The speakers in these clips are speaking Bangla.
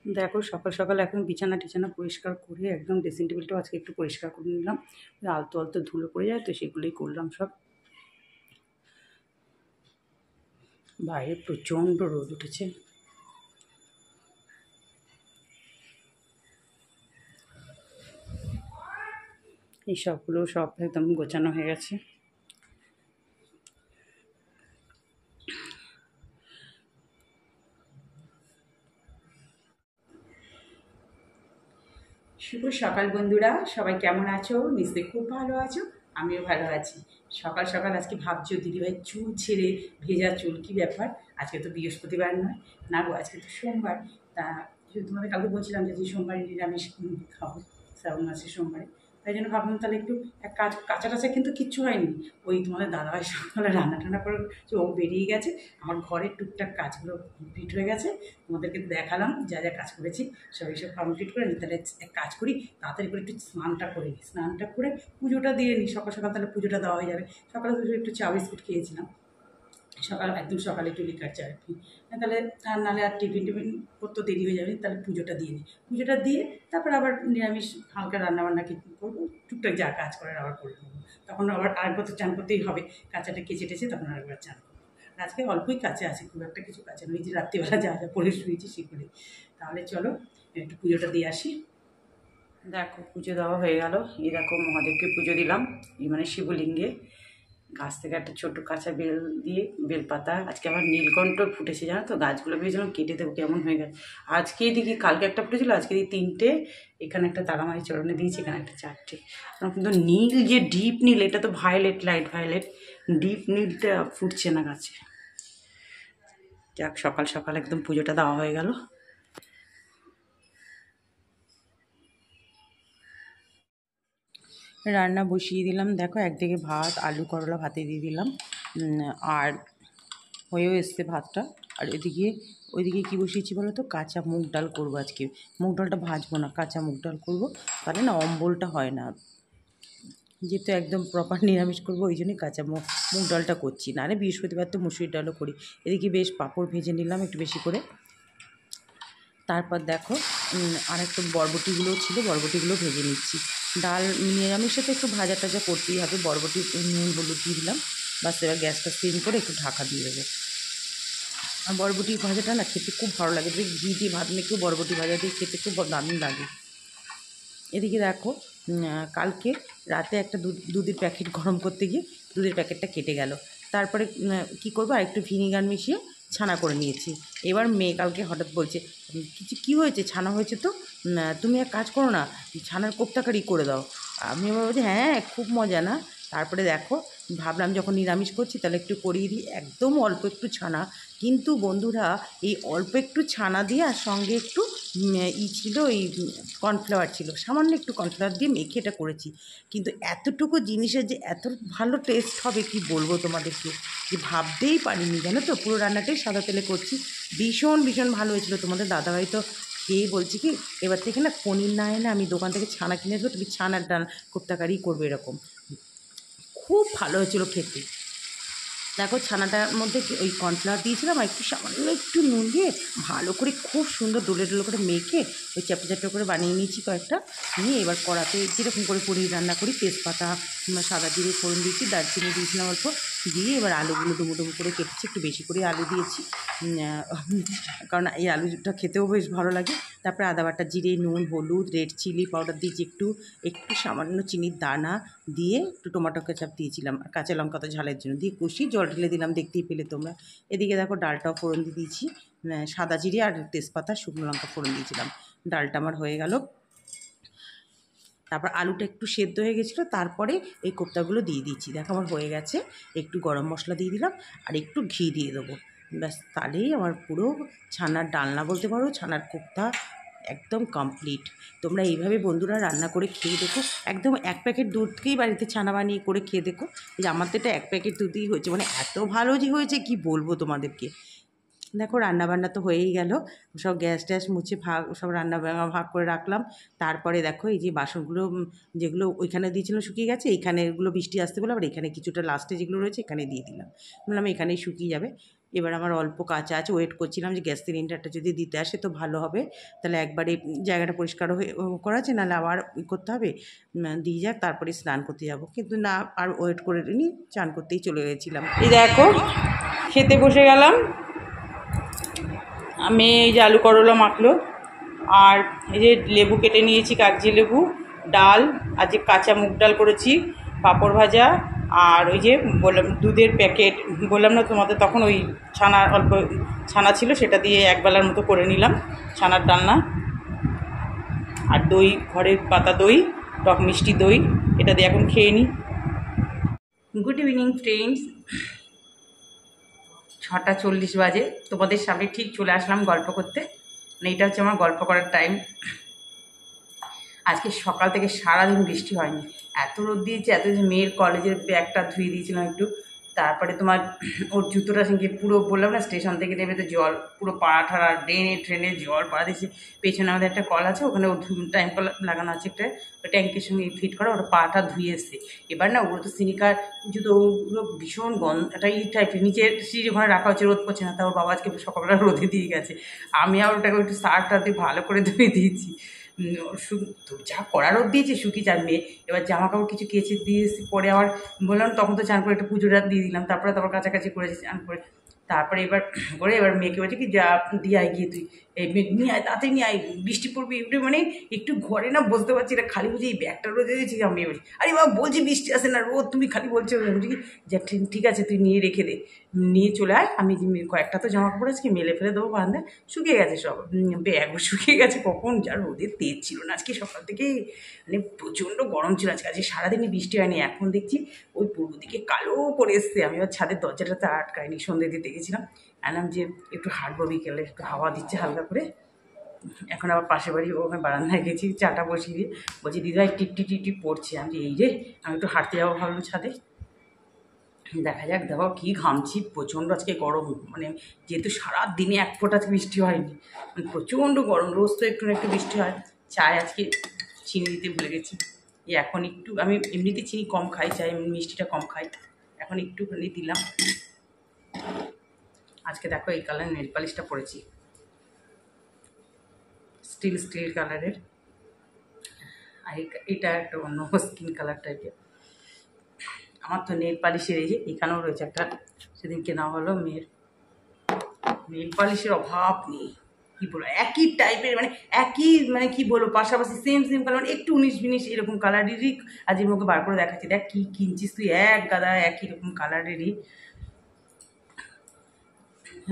দেখো সকাল সকাল এখন বিছানা টিছানা পরিষ্কার করে একদম ড্রেসিং টেবিলটাও আজকে একটু পরিষ্কার করে নিলাম। আলতো আলতো ধুলো পড়ে যায় তো সেগুলোই করলাম সব। বাইরে প্রচণ্ড রোদ উঠেছে। এই সবগুলো সব একদম গোছানো হয়ে গেছে। শুভ সকাল বন্ধুরা, সবাই কেমন আছো? নিশ্চয়ই খুব ভালো আছো, আমিও ভালো আছি। সকাল সকাল আজকে ভাবছো দিদিভাই চুল ছেড়ে ভেজা চুল, কী ব্যাপার? আজকে তো বৃহস্পতিবার নয়, না গো আজকে তো সোমবার। তা তোমাদের কালকে বলছিলাম যে সোমবারে নিরামিষ খাবো, শ্রাবণ মাসের সোমবারে। তাই জন্য ভাবলাম তাহলে একটু এক কাজ, কাঁচা টাচা কিন্তু কিচ্ছু হয়নি। ওই তোমাদের দাদাভাই সকালে রান্না টান্না করে ও বেরিয়ে গেছে, আমার ঘরের টুকটাক কাজগুলো কমপ্লিট হয়ে গেছে। তোমাদেরকে দেখালাম যা যা কাজ করেছি, সব এইসব কমপ্লিট করে নিই। তাহলে এক কাজ করি, তাড়াতাড়ি করে একটু স্নানটা করে নিই, স্নানটা করে পুজোটা দিয়ে নিই সকাল সকাল, তাহলে পুজোটা দেওয়া হয়ে যাবে। সকালে তো একটু চা বিস্কুট খেয়েছিলাম, সকাল একদম সকালে একটু লিকার চা আর কি। তাহলে আর নাহলে আর টিফিন টিফিন করতে দেরি হয়ে যাবে, তাহলে পুজোটা দিয়ে নিই। পুজোটা দিয়ে তারপর আবার নিরামিষ হালকা রান্নাবান্না কিছু করবো, টুকটাক যা কাজ করার আবার করে নেবো। তখন আবার আরেকবার তো চান করতেই হবে, কাঁচাটা কেচে টেছে তখন আরেকবার চান করবো। আজকে অল্পই কাছে আছে, খুব একটা কিছু কাছে নয়, যে রাত্রিবেলা যা যা পরে শুয়েছি সেগুলি। তাহলে চলো একটু পুজোটা দিয়ে আসি। দেখো পুজো দেওয়া হয়ে গেল। এই দেখো মহাদেবকে পুজো দিলাম, এই মানে শিবলিঙ্গে। গাছ থেকে একটা ছোটো কাঁচা বেল দিয়ে বেলপাতা, আজকে আমার নীলকণ্ঠ ফুটেছে জানো তো, গাছগুলো ভেবেছিলাম কেটে দেবো, কেমন হয়ে গেছে। আজকেই দেখি কালকে একটা ফুটেছিল, আজকে এই তিনটে, এখানে একটা তারামারি চরণে দিয়েছি, এখানে একটা চারটে। কিন্তু নীল যে ডিপ নীল, এটা তো ভায়োলেট, লাইট ভায়োলেট, ডিপ নীলটা ফুটছে না গাছে। যাক সকাল সকাল একদম পুজোটা দেওয়া হয়ে গেল। রান্না বসিয়ে দিলাম, দেখো একদিকে ভাত, আলু করলা ভাতে দিয়ে দিলাম, আর হয়েও এসছে ভাতটা। আর ওইদিকে কী বসিয়েছি বলো তো, কাঁচা মুগ ডাল করবো আজকে। মুগ ডালটা ভাজবো না, কাঁচা মুগ ডাল করবো, তাহলে না অম্বলটা হয় না। যেহেতু একদম প্রপার নিরামিষ করবো, ওই জন্যই কাঁচা মুগ ডালটা করছি, না আরে বৃহস্পতিবার তো মুসুরির ডালও করি। এদিকে বেশ পাঁপড় ভেজে নিলাম একটু বেশি করে। তারপর দেখো আর একটু বরবটিগুলোও ছিল, বরবটিগুলো ভেজে নিচ্ছি। ডাল নিরামিষে তো একটু ভাজা টাজা করতেই হবে। বরবটি নুন হলুদ দিয়ে দিলাম, বাস এবার গ্যাসটা সিম করে একটু ঢাকা দিয়ে দেবো। আর বরবটি ভাজাটা না খেতে খুব ভালো লাগে, ঘি দিয়ে ভাত মেখেও বরবটি ভাজা দিয়ে খেতে খুব দারুণ লাগে। এদিকে দেখো কালকে রাতে একটা দুধের প্যাকেট গরম করতে গিয়ে দুধের প্যাকেটটা কেটে গেল। তারপরে কি করবো, আর একটু ভিনিগার মিশিয়ে ছানা করে নিয়েছি। এবার মেয়ে কালকে হঠাৎ বলছে, কী হয়েছে, ছানা হয়েছে তো, তুমি এক কাজ করো না, ছানার কোপ্তাকারি করে দাও। আমি আবার বলছি হ্যাঁ খুব মজা না। তারপরে দেখো ভাবলাম যখন নিরামিষ করছি তাহলে একটু করিয়ে দিই, একদম অল্প একটু ছানা। কিন্তু বন্ধুরা এই অল্প একটু ছানা দিয়ে আর সঙ্গে একটু ছিল, এই কর্নফ্লাওয়ার ছিল, সামান্য একটু কর্নফ্লাওয়ার দিয়ে মেখে এটা করেছি। কিন্তু এতটুকু জিনিসের যে এত ভালো টেস্ট হবে কি বলবো তোমাদেরকে, যে ভাবতেই পারিনি জানো তো। পুরো রান্নাটাই সাদা তেলে করছি, ভীষণ ভীষণ ভালো হয়েছিল। তোমাদের দাদাভাই তো খেয়ে বলছি কি এবার থেকে না পনির না এনে আমি দোকান থেকে ছানা কিনে আসবো, তুমি ছানার ডাল কোপ্তাকারি করবে, এরকম। খুব ভালো হয়েছিল খেতে। দেখো ছানাটার মধ্যে ওই কর্নফ্লাওয়ার দিয়েছিলাম, আর একটু সামান্য একটু নুন দিয়ে ভালো করে খুব সুন্দর ডোলে ডোলে করে মেখে ওই চ্যাপটা চ্যাপটা করে বানিয়ে নিয়েছি কয়েকটা। নিয়ে এবার কড়াতে যেরকম করে পনির রান্না করি, তেজপাতা সাদা জিরে ফোড়ন দিয়েছি, দারচিনি দিয়েছিলাম অল্প, দিয়ে এবার আলুগুলো ডুমো ডুমো করে কেটেছি, একটু বেশি করে আলু দিয়েছি, কারণ এই আলুটা খেতেও বেশ ভালো লাগে। তারপরে আদা বাটা, জিরে, নুন, হলুদ, রেড চিলি পাউডার দিয়েছি, একটু সামান্য চিনির দানা দিয়ে একটু টমেটো কেচাপ দিয়েছিলাম, আর কাঁচা লঙ্কা তো ঝালের জন্য দিয়ে কষি জল ঢেলে দিলাম, দেখতেই পেলে তোমরা। এদিকে দেখো ডালটাও ফোড়ন দিয়ে দিয়েছি, সাদা জিরে আর তেজপাতা শুকনো লঙ্কা ফোড়ন দিয়েছিলাম। ডালটা আমার হয়ে গেল। তারপর আলুটা একটু সেদ্ধ হয়ে গেছিলো, তারপরে এই কোপ্তাগুলো দিয়ে দিয়েছি। দেখো আমার হয়ে গেছে। একটু গরম মশলা দিয়ে দিলাম আর একটু ঘি দিয়ে দেবো, ব্যাস তাহলেই আমার পুরো ছানার ডালনা বলতে পারো, ছানার কোপ্তা একদম কমপ্লিট। তোমরা এইভাবে বন্ধুরা রান্না করে খেয়ে দেখো, একদম এক প্যাকেট দুধকেই বাড়িতে ছানা বানিয়ে করে খেয়ে দেখো। এই আমার তো এটা এক প্যাকেট দুধই হয়েছে, মানে এত ভালো যে হয়েছে কি বলবো তোমাদেরকে। দেখো রান্নাবান্না তো হয়েই গেল, সব গ্যাস ট্যাস মুছে সব রান্না ভাগ করে রাখলাম। তারপরে দেখো এই যে বাসনগুলো যেগুলো ওইখানে দিয়েছিলাম শুকিয়ে গেছে, এইখানে এগুলো বৃষ্টি আসতে বলে আবার এখানে কিছুটা লাস্টে যেগুলো রয়েছে এখানে দিয়ে দিলাম, বললাম এখানেই শুকিয়ে যাবে। এবার আমার অল্প কাঁচা আছে, ওয়েট করছিলাম যে গ্যাস সিলিন্ডারটা যদি দিতে আসে তো ভালো হবে, তাহলে একবারে জায়গাটা পরিষ্কার হয়ে করা আছে, নাহলে আবার করতে হবে। দিয়ে যাক, তারপরে স্নান করতে যাব, কিন্তু না আর ওয়েট করে নিই, চান করতেই চলে গেছিলাম। এই দেখো খেতে বসে গেলাম, আমি এই যে আলু করলা মাখলো, আর এই যে লেবু কেটে নিয়েছি, কাগজি লেবু, ডাল, আজকে কাঁচা মুগ ডাল করেছি, পাঁপড় ভাজা, আর ওই যে বললাম দুধের প্যাকেট, বললাম না তোমাদের তখন, ওই ছানা অল্প ছানা ছিল সেটা দিয়ে একবেলার মতো করে নিলাম ছানার ডালনা, আর দই, ঘরের পাতা দই, টক মিষ্টি দই, এটা দিয়ে এখন খেয়ে নিই। গুড ইভিনিং ফ্রেন্ডস, 6:40 বাজে, তোমাদের সামনে ঠিক চলে আসলাম গল্প করতে, মানে এটা হচ্ছে আমার গল্প করার টাইম। আজকে সকাল থেকে সারাদিন বৃষ্টি হয়নি, এত রোদ দিয়েছে, এত যে মেয়ের কলেজের ব্যাগটা ধুয়ে দিয়েছিলাম একটু, তারপরে তোমার ওর জুতোটা সঙ্গে পুরো বললাম না স্টেশন থেকে নেমে তো জল পুরো পাড়া ঠাড়া, ট্রেনে জল পাড়া দিয়েছে। পেছনে আমাদের একটা কল আছে, ওখানে ওর টাইম কল লাগানো আছে একটা, ওই ট্যাঙ্কের সঙ্গে ফিট করা, ওটা পাটা ধুয়ে এসছে। এবার না ওগুলো তো সিনিকার জুতো, ওগুলো ভীষণ গন্ধ, একটা টাইপের, নিচের সিঁড়ি ওখানে রাখা হচ্ছে, রোদ পড়ছে না, তা ওর বাবা আজকে সকালবেলা রোদে দিয়ে গেছে, আমি আর ওটাকে একটু সার্ফটা দিয়ে ভালো করে ধুয়ে দিয়েছি। যা কড়া রোদ দিয়েছে শুকিয়ে যার মেয়ে, এবার জামা কাপড় কিছু কেচে দিয়ে পরে আবার বললাম তখন তো চান করে একটু পুজোটা দিয়ে দিলাম, তারপরে কাছাকাছি করেছি চান করে, তারপরে এবার মেয়েকে বলছে কি যা দিয়ে আয় গিয়ে তুই, এই নিয়ে আয়, তাড়াতাড়ি নিয়ে আয়, বৃষ্টি পড়বি একটু, মানে একটু ঘরে না বসতে পারছি না, খালি বুঝি এই ব্যাগটা রোদে দিয়েছি। আমি মেয়ে বলছি আরে বাবা বলছি বৃষ্টি আসে না, রোদ তুমি খালি বলছো, বলছি কি যা ঠিক আছে তুই নিয়ে রেখে দে, নিয়ে চলে আয়, আমি কয়েকটা তো জামা কাপড় আজকে মেলে ফেলে দেবো বারান্দায়, শুকিয়ে গেছে সব, ব্যাগও শুকিয়ে গেছে, কখন যা রোদের তেজ ছিল না আজকে সকাল থেকে, মানে প্রচণ্ড গরম ছিল আজকে সারাদিনই বৃষ্টি হয়নি, এখন দেখছি ওই পূর্ব দিকে কালো করে এসছে। আমি আবার ছাদের দরজাটাতে আটকায়নি, সন্ধ্যে দিতে গেছিলাম, আনলাম যে একটু হাঁটবো বিকেলে, একটু হাওয়া দিচ্ছে হালকা করে। এখন আবার পাশের বাড়ি ওখানে বারান্দায় গেছি, চাটা বসিয়ে দিয়ে বলছি দিদিভাই টিপ পড়ছে, আমি এই রে আমি একটু হাঁটতে যাবো ভাবলাম ছাদে, দেখা যাক। দেখো কী ঘামছি, প্রচণ্ড আজকে গরম, মানে যেহেতু সারাদিনে এক ফোঁটা বৃষ্টি হয়নি, মানে প্রচণ্ড গরম, রোজ তো একটু না একটু বৃষ্টি হয়। চায় আজকে চিনি দিতে ভুলে গেছি, এখন একটু, আমি এমনিতে চিনি কম খাই, চাই মিষ্টিটা কম খাই, এখন একটুখানি দিলাম। আজকে দেখো এই কালার নেল পালিশটা পরেছি, স্টিল কালারের, আর এটা একটা অন্য স্কিন কালার টাইপের। আমার তো নেল পালিশের এই যে এখানেও রয়েছে একটা, সেদিন কেনা হলো মেয়ের, নেল পালিশের অভাব নেই, কী বলবো একই টাইপের, মানে একই, মানে কী বলবো পাশাপাশি সেম কালার, মানে একটু 19-20 এরকম কালারেরই, আজ মুখে বার করে দেখাচ্ছি, দেখ কী কিনছিস তুই, এক গাদা একই রকম কালারেরই।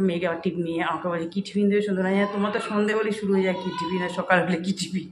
মেয়েকে আবার টিফিন নিয়ে আমাকে বলে কী টিফিন দেবে সুন্দর, না তোমার তো সন্ধে হলেই শুরু হয়ে যায় কী টিফিন, আর সকাল হলে কী টিফিন,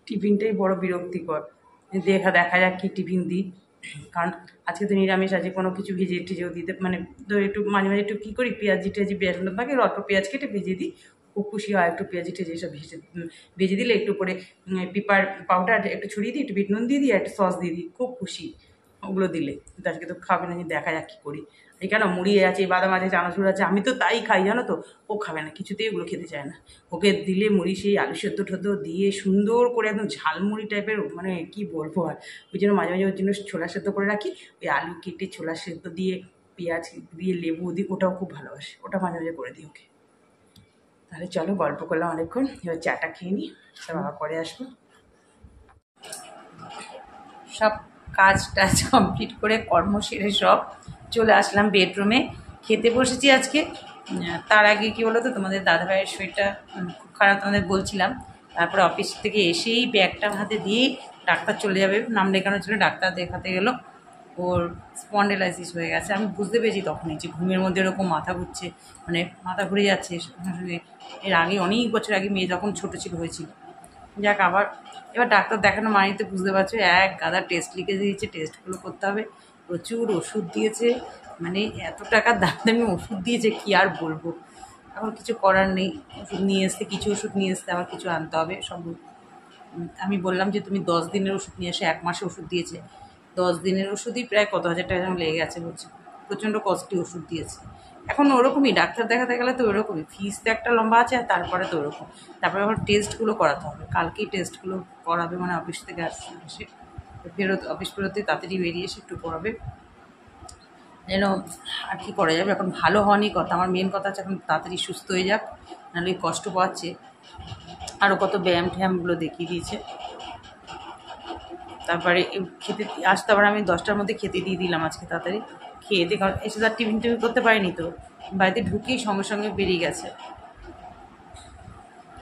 টিফিনটাই বড় বিরক্তিকর। দেখা যাক কী টিফিন দিই, কারণ আজকে তো নিরামিষ আছে, কোনো কিছু ভেজে টেজেও দিতে, মানে ধর একটু মাঝে মাঝে একটু কী করি, পেঁয়াজি টেজি বেসন থাকে, অল্প পেঁয়াজ কেটে ভেজে দিই, খুব খুশি হয়, একটু পেঁয়াজি টেজে এসব ভেজে দিলে একটু করে পেপার পাউডার একটু ছড়িয়ে দিই, একটু বিট নুন দিয়ে দিই, আর একটু সস দিয়ে দিই, খুব খুশি ওগুলো দিলে। কিন্তু আজকে তো খাবে না, দেখা যাক কী করি। এই কেন মুড়ি আছে, বাদাম আছে, চানাচুর আছে, আমি তো তাই খাই জানো তো, ও খাবে না, কিছুতেই ওগুলো খেতে চায় না। ওকে দিলে মুড়ি সেই আলু সেদ্ধ ঠেদ্ধ দিয়ে সুন্দর করে একদম ঝালমুড়ি টাইপের, মানে কি বলবো আর, ওই জন্য মাঝে মাঝে ওর জন্য ছোলা সেদ্ধ করে রাখি, ওই আলু কেটে ছোলা সেদ্ধ দিয়ে পেঁয়াজ দিয়ে লেবু দিই, ওটাও খুব ভালোবাসে, ওটা মাঝে মাঝে করে দিই ওকে। তাহলে চলো গল্প করলাম অনেকক্ষণ, এবার চাটা খেয়ে নিই, সব আবার পরে আসবো। সব কাজ টাজ কমপ্লিট করে কর্ম সেরে সব চলে আসলাম বেডরুমে, খেতে বসেছি আজকে। তার আগে কী বলো তো, তোমাদের দাদাভাইয়ের শরীরটা খুব খারাপ, তোমাদের বলছিলাম, তারপরে অফিস থেকে এসেই ব্যাগটা হাতে দিয়েই ডাক্তার চলে যাবে, নাম লেখানো ছিল, ডাক্তার দেখাতে গেলো, ওর স্পন্ডেলাইসিস হয়ে গেছে। আমি বুঝতে পেরেছি তখনই যে ঘুমের মধ্যে এরকম মাথা ঘুরছে, মানে মাথা ঘুরে যাচ্ছে, এর আগে অনেক বছর আগে মেয়ে যখন ছোটো ছিল হয়েছিল। যাক, এবার ডাক্তার দেখানো মানেই তো বুঝতে পারছো, এক গাদা টেস্ট লিখে দিয়েছে, টেস্টগুলো করতে হবে, প্রচুর ওষুধ দিয়েছে, মানে এত টাকার দামি ওষুধ দিয়েছে কি আর বলবো। এখন কিছু করার নেই, ওষুধ নিয়ে এসতে, কিছু ওষুধ নিয়ে এসতে আবার কিছু আনতে হবে সব। আমি বললাম যে তুমি 10 দিনের ওষুধ নিয়ে এসে, 1 মাসে ওষুধ দিয়েছে, 10 দিনের ওষুধই প্রায় কত হাজার টাকা লেগে গেছে বলছে, প্রচণ্ড কস্টলি ওষুধ দিয়েছে। এখন ওরকমই ডাক্তার দেখাতে গেলে তো ওরকমই, ফিস তো একটা লম্বা আছে, আর তারপরে তো ওরকম। তারপরে আবার টেস্টগুলো করাতে হবে, কালকেই টেস্টগুলো করাবে, মানে অফিস থেকে এসে অফিস বেরোতে তাড়াতাড়ি বেরিয়ে এসে একটু করাবে, যেন আর কি করা যাবে। এখন ভালো হওয়ারই কথা, আমার মেন কথা আছে এখন তাড়াতাড়ি সুস্থ হয়ে যাক, নাহলে কষ্ট পাচ্ছে। আরও কত ব্যায়াম ট্যায়ামগুলো দেখিয়ে দিয়েছে। তারপরে খেতে আসতে আবার আমি 10টার মধ্যে খেতে দিয়ে দিলাম আজকে তাড়াতাড়ি, খেয়ে দিয়ে, কারণ এসে তার টিফিন করতে পারিনি, তো বাড়িতে ঢুকেই সঙ্গে সঙ্গে বেরিয়ে গেছে।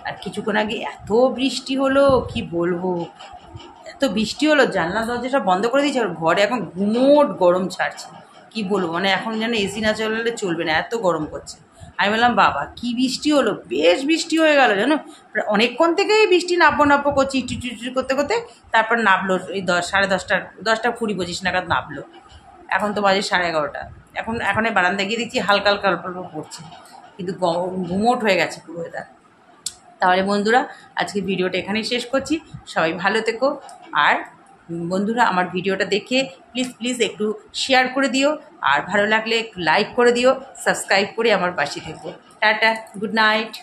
আর কিছুক্ষণ আগে এত বৃষ্টি হলো, কি বলবো, এত বৃষ্টি হলো, জানলা দরজা সব বন্ধ করে দিয়েছে, আর ঘরে এখন গুমোট গরম ছাড়ছে, কি বলবো, মানে এখন যেন এসি না চালালে চলবে না, এত গরম করছে। আমি বললাম বাবা কি বৃষ্টি হলো, বেশ বৃষ্টি হয়ে গেল জানো, অনেকক্ষণ থেকেই বৃষ্টি নাববো করছি, ইটু করতে করতে, তারপর নামলো এই 10, সাড়ে 10টা, 10:20-25 নাগাদ নামলো। এখন তো বাজে 11:30। এখন বারান্দায় গিয়ে দেখছি হালকা হালকা অল্প অল্প পড়ছে, কিন্তু গুমোট হয়ে গেছে পুরো ওয়েদার। তাহলে বন্ধুরা, আজকে ভিডিওটা এখানেই শেষ করছি। সবাই ভালো থেকো। আর বন্ধুরা, আমার ভিডিওটা দেখে প্লিজ প্লিজ একটু শেয়ার করে দিও, আর ভালো লাগলে একটু লাইক করে দিও, সাবস্ক্রাইব করে আমার পাশে থেকো। Tata, good night.